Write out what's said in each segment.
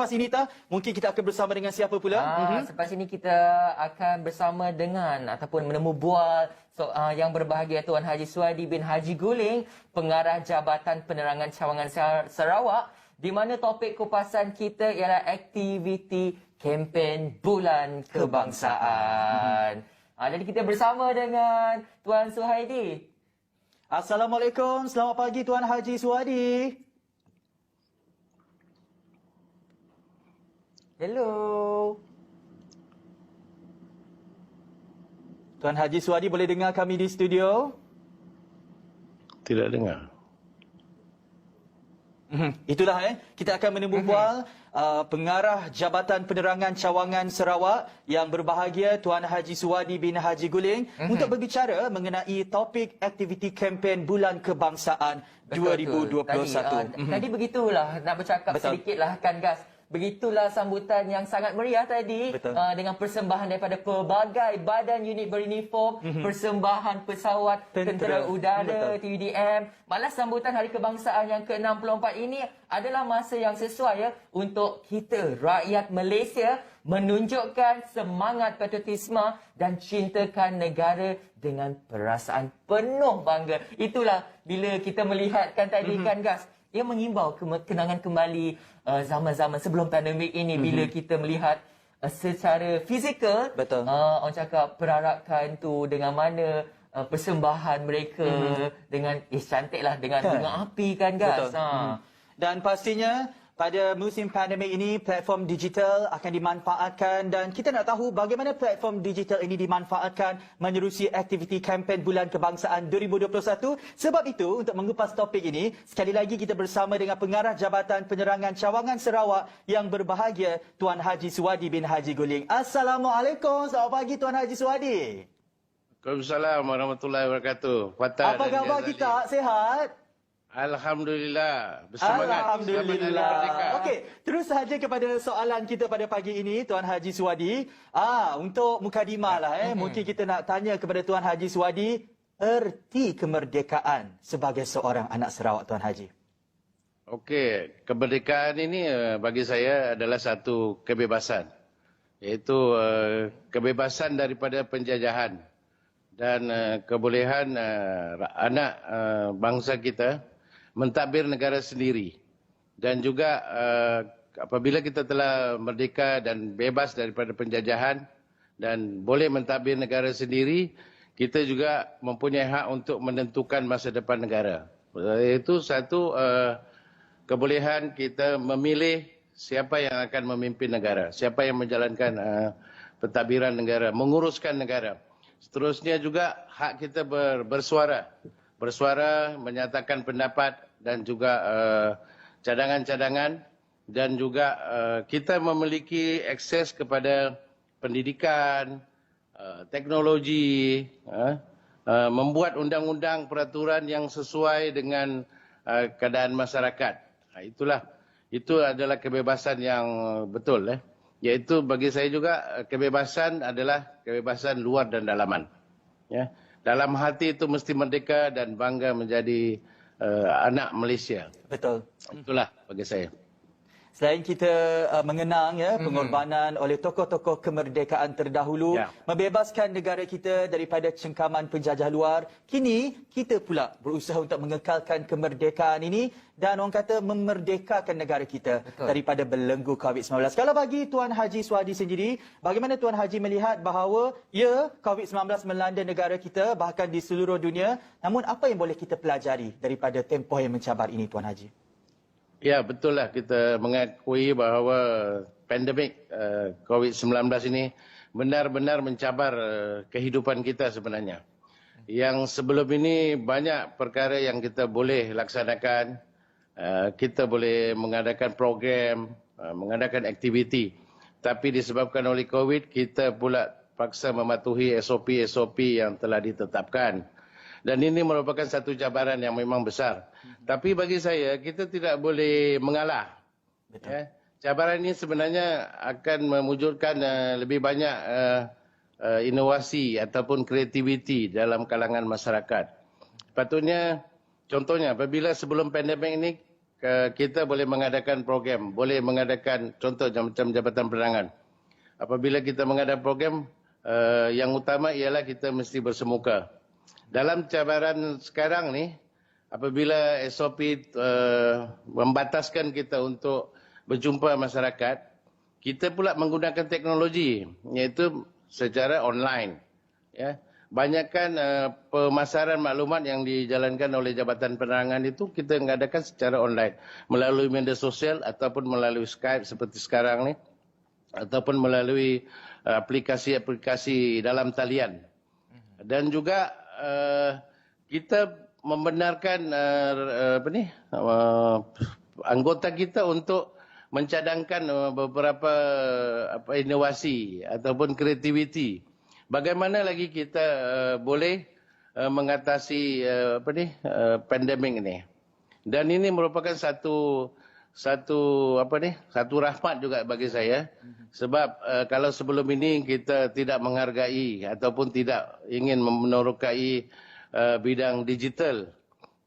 selepas ini mungkin kita akan bersama dengan siapa pula? Selepas ini kita akan bersama dengan ataupun menemu bual yang berbahagia Tuan Haji Suhadi bin Haji Guling, Pengarah Jabatan Penerangan Cawangan Sarawak, di mana topik kupasan kita ialah aktiviti kempen Bulan Kebangsaan. Jadi kita bersama dengan Tuan Suhaidi. Assalamualaikum, selamat pagi Tuan Haji Suhadi. Hello. Tuan Haji Suhadi boleh dengar kami di studio? Tidak dengar. Itulah kita akan menemu bual Pengarah Jabatan Penerangan Cawangan Sarawak yang berbahagia Tuan Haji Suhadi bin Haji Guling untuk berbicara mengenai topik aktiviti kempen Bulan Kebangsaan 2021. Tadi begitulah, nak bercakap sedikitlah kan Gas. Begitulah sambutan yang sangat meriah tadi dengan persembahan daripada pelbagai badan unit beruniform, persembahan pesawat tentera udara, TUDM. Malah sambutan Hari Kebangsaan yang ke-64 ini adalah masa yang sesuai untuk kita, rakyat Malaysia, menunjukkan semangat patriotisme dan cintakan negara dengan perasaan penuh bangga. Itulah bila kita melihatkan tadi kan Gas, ia mengimbau kenangan kembali zaman-zaman sebelum pandemik ini bila kita melihat secara fizikal orang cakap perarakan tu dengan mana persembahan mereka dengan cantiklah dengan bunga api kan Gas. Dan pastinya pada musim pandemik ini, platform digital akan dimanfaatkan dan kita nak tahu bagaimana platform digital ini dimanfaatkan menerusi aktiviti kempen Bulan Kebangsaan 2021. Sebab itu, untuk mengupas topik ini, sekali lagi kita bersama dengan Pengarah Jabatan Penerangan Cawangan Sarawak yang berbahagia Tuan Haji Suhadi bin Haji Guling. Assalamualaikum, selamat pagi Tuan Haji Suhadi. Waalaikumsalam warahmatullahi wabarakatuh. Apa khabar kita? Sehat? Alhamdulillah, bersemangat. Alhamdulillah. Okey, terus sahaja kepada soalan kita pada pagi ini, Tuan Haji Suhadi. Untuk mukadimah lah, mungkin kita nak tanya kepada Tuan Haji Suhadi, erti kemerdekaan sebagai seorang anak Sarawak, Tuan Haji. Okey, kemerdekaan ini bagi saya adalah satu kebebasan, iaitu kebebasan daripada penjajahan dan kebolehan anak bangsa kita mentadbir negara sendiri. Dan juga apabila kita telah merdeka dan bebas daripada penjajahan dan boleh mentadbir negara sendiri, kita juga mempunyai hak untuk menentukan masa depan negara. Itu satu kebolehan kita memilih siapa yang akan memimpin negara, siapa yang menjalankan pentadbiran negara, menguruskan negara. Seterusnya juga hak kita bersuara, menyatakan pendapat dan juga cadangan-cadangan, dan juga kita memiliki akses kepada pendidikan, teknologi, membuat undang-undang peraturan yang sesuai dengan keadaan masyarakat. Itu adalah kebebasan yang betul. Iaitu bagi saya juga kebebasan adalah kebebasan luar dan dalaman. Dalam hati itu mesti merdeka dan bangga menjadi anak Malaysia. Betul. Itulah bagi saya. Selain kita mengenang pengorbanan oleh tokoh-tokoh kemerdekaan terdahulu, membebaskan negara kita daripada cengkaman penjajah luar, kini kita pula berusaha untuk mengekalkan kemerdekaan ini dan orang kata memerdekakan negara kita daripada belenggu COVID-19. Kalau bagi Tuan Haji Suhadi sendiri, bagaimana Tuan Haji melihat bahawa COVID-19 melanda negara kita bahkan di seluruh dunia, namun apa yang boleh kita pelajari daripada tempoh yang mencabar ini, Tuan Haji? Ya, betul lah, kita mengakui bahawa pandemik COVID-19 ini benar-benar mencabar kehidupan kita sebenarnya. Yang sebelum ini banyak perkara yang kita boleh laksanakan, kita boleh mengadakan program, mengadakan aktiviti. Tapi disebabkan oleh COVID, kita pula paksa mematuhi SOP-SOP yang telah ditetapkan. Dan ini merupakan satu cabaran yang memang besar. Tapi bagi saya, kita tidak boleh mengalah. Cabaran ini sebenarnya akan mewujudkan lebih banyak inovasi ataupun kreativiti dalam kalangan masyarakat. Patutnya, contohnya, apabila sebelum pandemik ini, kita boleh mengadakan program, boleh mengadakan contoh macam Jabatan Penerangan. Apabila kita mengadakan program, yang utama ialah kita mesti bersemuka. Dalam cabaran sekarang ni, apabila SOP membataskan kita untuk berjumpa masyarakat, kita pula menggunakan teknologi, iaitu secara online. Ya. Banyakkan pemasaran maklumat yang dijalankan oleh Jabatan Penerangan itu kita mengadakan secara online. Melalui media sosial ataupun melalui Skype seperti sekarang ni. Ataupun melalui aplikasi-aplikasi dalam talian. Dan juga kita membenarkan anggota kita untuk mencadangkan beberapa inovasi ataupun kreativiti. Bagaimana lagi kita boleh mengatasi pandemik ini? Dan ini merupakan satu rahmat juga bagi saya, sebab kalau sebelum ini kita tidak menghargai ataupun tidak ingin menerokai bidang digital,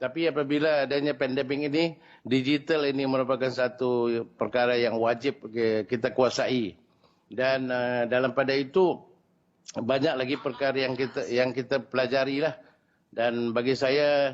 tapi apabila adanya pandemik ini, digital ini merupakan satu perkara yang wajib kita kuasai. Dan dalam pada itu banyak lagi perkara yang kita pelajari lah. Dan bagi saya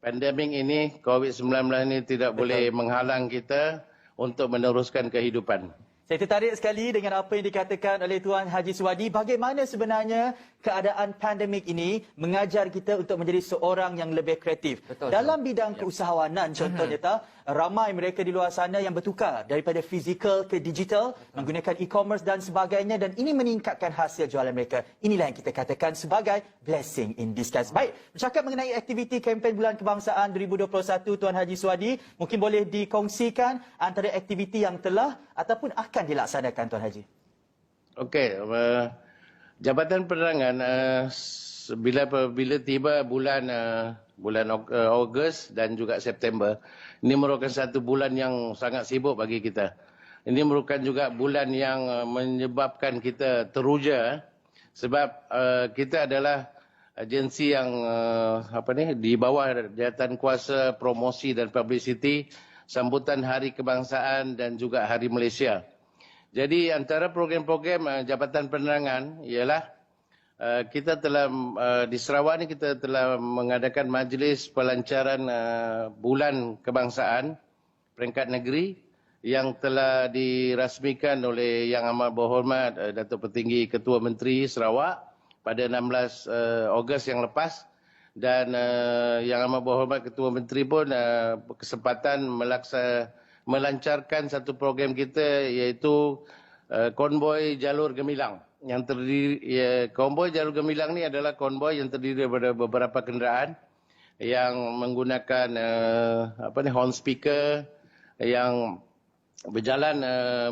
pandemik ini, COVID-19 ini tidak boleh menghalang kita untuk meneruskan kehidupan. Saya tertarik sekali dengan apa yang dikatakan oleh Tuan Haji Suwadi. Bagaimana sebenarnya keadaan pandemik ini mengajar kita untuk menjadi seorang yang lebih kreatif. Betul, dalam bidang keusahawanan contohnya, ramai mereka di luar sana yang bertukar daripada fizikal ke digital, menggunakan e-commerce dan sebagainya, dan ini meningkatkan hasil jualan mereka. Inilah yang kita katakan sebagai blessing in disguise. Baik, bercakap mengenai aktiviti kempen Bulan Kebangsaan 2021, Tuan Haji Suwadi, mungkin boleh dikongsikan antara aktiviti yang telah ataupun akan dilaksanakan, Tuan Haji. Okey, Jabatan Penerangan bila tiba bulan Ogos dan juga September, ini merupakan satu bulan yang sangat sibuk bagi kita. Ini merupakan juga bulan yang menyebabkan kita teruja, sebab kita adalah agensi yang di bawah jawatan kuasa promosi dan publicity sambutan Hari Kebangsaan dan juga Hari Malaysia. Jadi antara program-program Jabatan Penerangan ialah kita telah di Sarawak ni kita telah mengadakan majlis pelancaran Bulan Kebangsaan peringkat negeri yang telah dirasmikan oleh Yang Amat Berhormat Datuk Petinggi Ketua Menteri Sarawak pada 16 Ogos yang lepas, dan Yang Amat Berhormat Ketua Menteri pun berkesempatan melancarkan satu program kita, iaitu konvoi jalur gemilang yang terdiri konvoi jalur gemilang ni adalah konvoi yang terdiri daripada beberapa kenderaan yang menggunakan horn speaker yang berjalan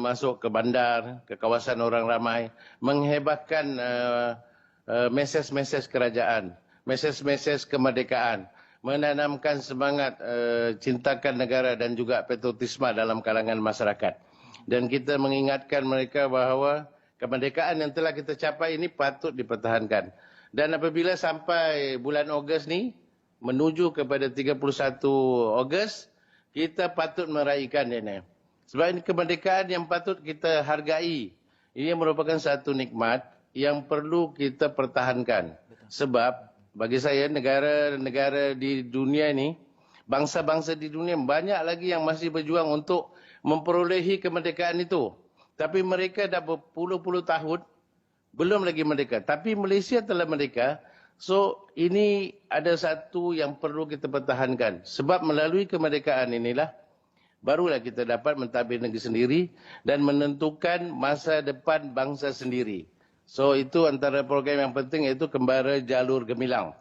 masuk ke bandar, ke kawasan orang ramai, menghebahkan mesej-mesej kerajaan, mesej-mesej kemerdekaan, menanamkan semangat cintakan negara dan juga patriotisme dalam kalangan masyarakat. Dan kita mengingatkan mereka bahawa kemerdekaan yang telah kita capai ini patut dipertahankan. Dan apabila sampai bulan Ogos ni, menuju kepada 31 Ogos, kita patut meraihkan ini. Sebab ini kemerdekaan yang patut kita hargai. Ini merupakan satu nikmat yang perlu kita pertahankan. Sebab bagi saya, negara-negara di dunia ini, bangsa-bangsa di dunia banyak lagi yang masih berjuang untuk memperolehi kemerdekaan itu. Tapi mereka dah berpuluh-puluh tahun belum lagi merdeka. Tapi Malaysia telah merdeka. So ini ada satu yang perlu kita pertahankan. Sebab melalui kemerdekaan inilah barulah kita dapat mentadbir negeri sendiri dan menentukan masa depan bangsa sendiri. So itu antara program yang penting, iaitu Kembara Jalur Gemilang.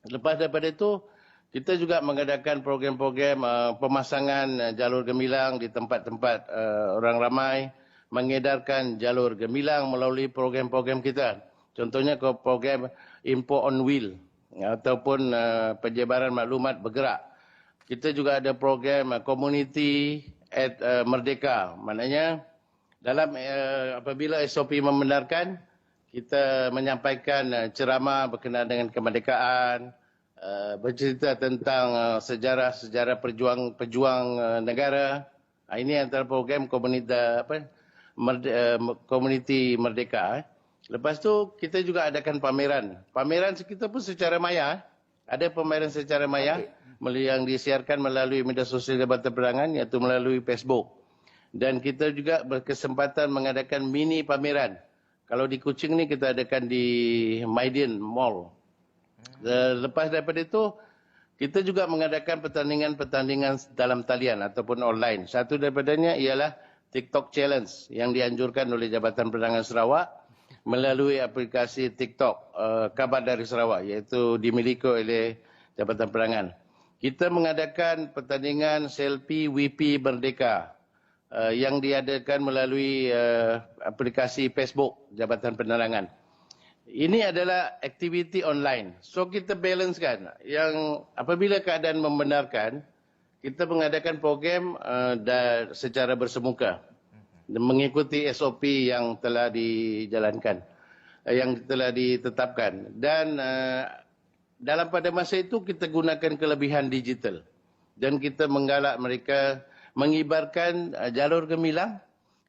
Lepas daripada itu, kita juga mengadakan program-program pemasangan jalur gemilang di tempat-tempat orang ramai, mengedarkan jalur gemilang melalui program-program kita. Contohnya program Info on Wheel ataupun penyebaran maklumat bergerak. Kita juga ada program Community at Merdeka. Maknanya dalam apabila SOP membenarkan, kita menyampaikan ceramah berkenaan dengan kemerdekaan, bercerita tentang sejarah-sejarah pejuang negara. Ini antara program komuniti Merdeka. Lepas tu kita juga adakan pameran. Pameran kita pun secara maya. Ada pameran secara maya yang disiarkan melalui media sosial Jabatan Penerangan, iaitu melalui Facebook. Dan kita juga berkesempatan mengadakan mini pameran. Kalau di Kuching ni kita adakan di Maidin Mall. Lepas daripada itu, kita juga mengadakan pertandingan dalam talian ataupun online. Satu daripadanya ialah TikTok Challenge yang dianjurkan oleh Jabatan Penerangan Sarawak melalui aplikasi TikTok Khabar dari Sarawak, iaitu dimiliki oleh Jabatan Penerangan. Kita mengadakan pertandingan selfie WP Merdeka yang diadakan melalui aplikasi Facebook Jabatan Penerangan. Ini adalah aktiviti online. So kita balancekan yang apabila keadaan membenarkan, kita mengadakan program secara bersemuka mengikuti SOP yang telah dijalankan, yang telah ditetapkan. Dan dalam pada masa itu kita gunakan kelebihan digital dan kita menggalak mereka mengibarkan jalur gemilang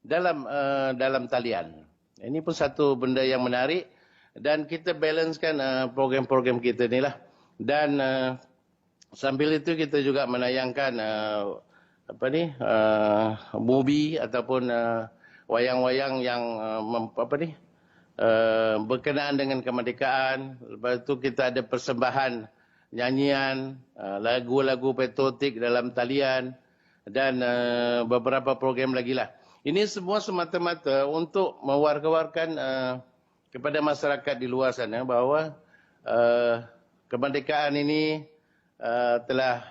dalam talian. Ini pun satu benda yang menarik dan kita balancekan program-program kita ni lah. Dan sambil itu kita juga menayangkan movie ataupun wayang-wayang yang berkenaan dengan kemerdekaan. Lepas itu kita ada persembahan nyanyian, lagu-lagu patriotik dalam talian dan beberapa program lagi lah. Ini semua semata-mata untuk mewar-warkan kepada masyarakat di luar sana bahawa kemerdekaan ini telah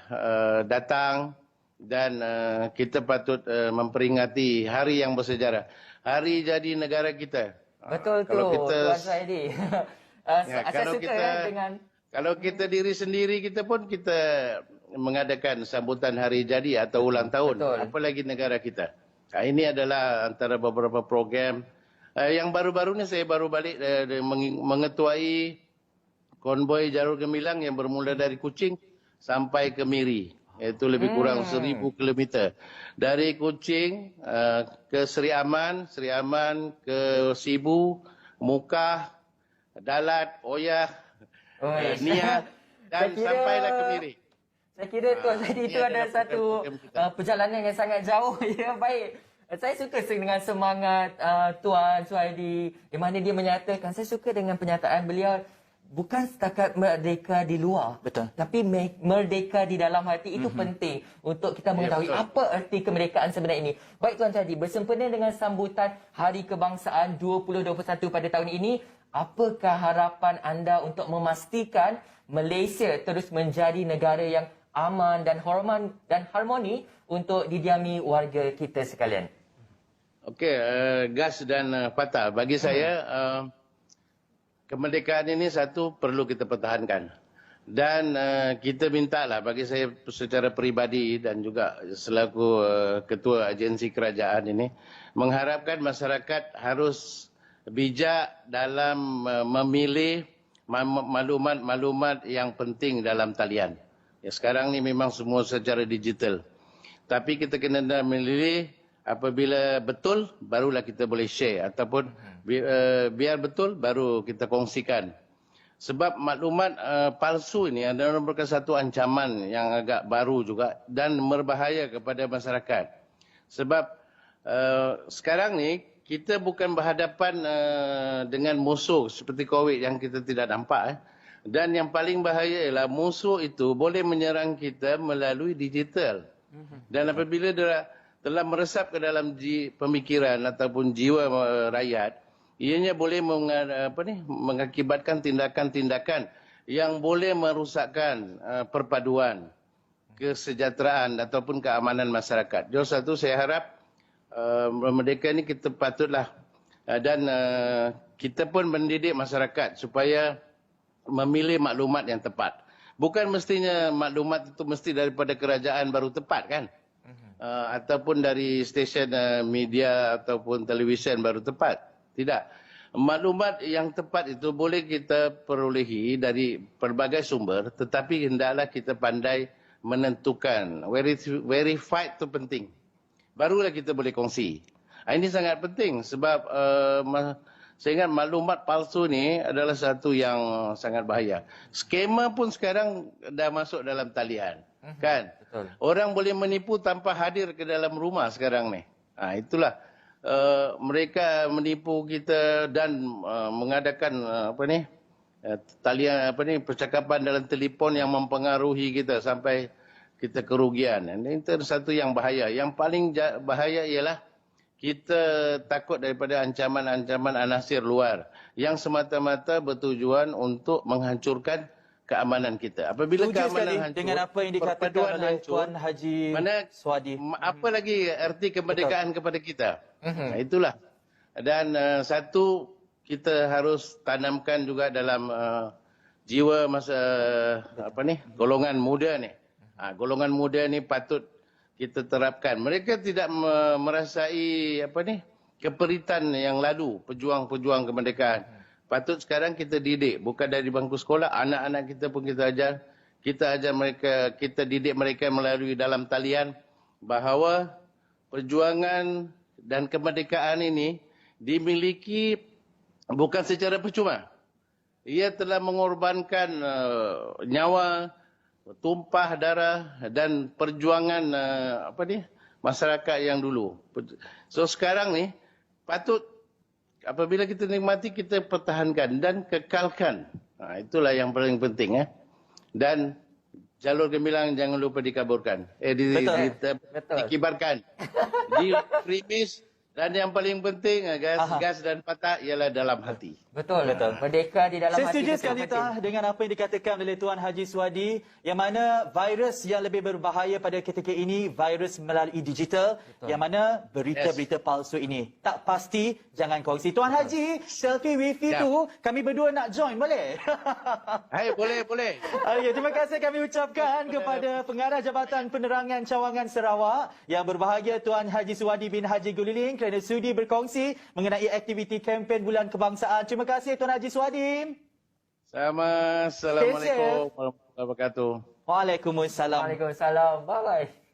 datang dan kita patut memperingati hari yang bersejarah. Hari jadi negara kita. Betul tu, Tuan Saidi. Kalau kita diri sendiri kita pun kita mengadakan sambutan hari jadi atau ulang tahun. Betul. Apalagi negara kita. Ini adalah antara beberapa program. Yang baru-baru ni saya baru balik mengetuai konvoi jalur gemilang yang bermula dari Kuching sampai ke Miri. Itu lebih kurang 1,000 kilometer. Dari Kuching ke Seri Aman ke Sibu, Mukah, Dalat, Oyah, Niat dan sampailah ke Miri. Saya kira Tuan Saidi itu ada satu perjalanan yang sangat jauh. Ya, baik. Saya suka dengan semangat Tuan Saidi di mana dia menyatakan, saya suka dengan pernyataan beliau, bukan setakat merdeka di luar, betul, tapi merdeka di dalam hati. Itu penting untuk kita mengetahui apa erti kemerdekaan sebenar ini. Baik Tuan Saidi, bersempena dengan sambutan Hari Kebangsaan 2021 pada tahun ini, apakah harapan anda untuk memastikan Malaysia terus menjadi negara yang aman dan harmoni untuk didiami warga kita sekalian? Okey, Gas dan Fatah, bagi saya kemerdekaan ini satu perlu kita pertahankan. Dan kita mintalah, bagi saya secara peribadi dan juga selaku ketua agensi kerajaan ini, mengharapkan masyarakat harus bijak dalam memilih maklumat-maklumat yang penting dalam talian. Ya, sekarang ni memang semua secara digital. Tapi kita kena memilih apabila betul, barulah kita boleh share. Ataupun biar betul, baru kita kongsikan. Sebab maklumat palsu ini adalah merupakan satu ancaman yang agak baru juga dan berbahaya kepada masyarakat. Sebab sekarang ni kita bukan berhadapan dengan musuh seperti COVID yang kita tidak nampak. Dan yang paling bahaya ialah musuh itu boleh menyerang kita melalui digital. Dan apabila dia telah meresap ke dalam pemikiran ataupun jiwa rakyat, ianya boleh mengakibatkan tindakan-tindakan yang boleh merosakkan perpaduan, kesejahteraan ataupun keamanan masyarakat. Jadi satu, saya harap merdeka ini kita patutlah dan kita pun mendidik masyarakat supaya memilih maklumat yang tepat. Bukan mestinya maklumat itu mesti daripada kerajaan baru tepat kan? Ataupun dari stesen media ataupun televisyen baru tepat. Tidak. maklumat yang tepat itu boleh kita perolehi dari pelbagai sumber, tetapi hendaklah kita pandai menentukan. Verified itu penting. Barulah kita boleh kongsi. Ini sangat penting sebab saya ingat maklumat palsu ni adalah satu yang sangat bahaya. Skema pun sekarang dah masuk dalam talian. Kan? Betul. Orang boleh menipu tanpa hadir ke dalam rumah sekarang ni. Itulah. Mereka menipu kita dan mengadakan talian percakapan dalam telefon yang mempengaruhi kita sampai kita kerugian. Ini satu yang bahaya. Yang paling bahaya ialah kita takut daripada ancaman-ancaman anasir luar yang semata-mata bertujuan untuk menghancurkan keamanan kita. Apabila Setuju keamanan sekali hancur, dengan apa yang dikatakan perpaduan oleh hancur, Tuan Haji Suhadi. apa lagi arti kemerdekaan kepada kita? Itulah. Dan satu, kita harus tanamkan juga dalam jiwa masa golongan muda ni. Golongan muda ni patut kita terapkan. Mereka tidak merasai keperitan yang lalu, pejuang-pejuang kemerdekaan. Patut sekarang kita didik, bukan dari bangku sekolah, anak-anak kita pun kita ajar. Kita ajar mereka, kita didik mereka melalui dalam talian bahawa perjuangan dan kemerdekaan ini dimiliki bukan secara percuma. Ia telah mengorbankan nyawa, tumpah darah dan perjuangan masyarakat yang dulu. So sekarang ni patut apabila kita nikmati, kita pertahankan dan kekalkan. Itulah yang paling penting. Dan jalur gemilang jangan lupa dikaburkan. Dikibarkan. Dikrimis. Dan yang paling penting, gas dan patah ialah dalam hati. Betul. Merdeka di dalam Saya hati. setuju sekali dengan apa yang dikatakan oleh Tuan Haji Suhadi, yang mana virus yang lebih berbahaya pada ketika ini, virus melalui digital. Betul. Yang mana berita-berita palsu ini tak pasti, jangan kongsi. Tuan Haji, selfie wifi tu kami berdua nak join, boleh? Hai, boleh. Okay, terima kasih kami ucapkan kepada Pengarah Jabatan Penerangan Cawangan Sarawak yang berbahagia Tuan Haji Suhadi bin Haji Guliling kerana sudi berkongsi mengenai aktiviti kempen Bulan Kebangsaan. Terima kasih Tuan Haji Suhadi. Sama. Assalamualaikum warahmatullahi wabarakatuh. Waalaikumsalam. Waalaikumsalam. Bye-bye.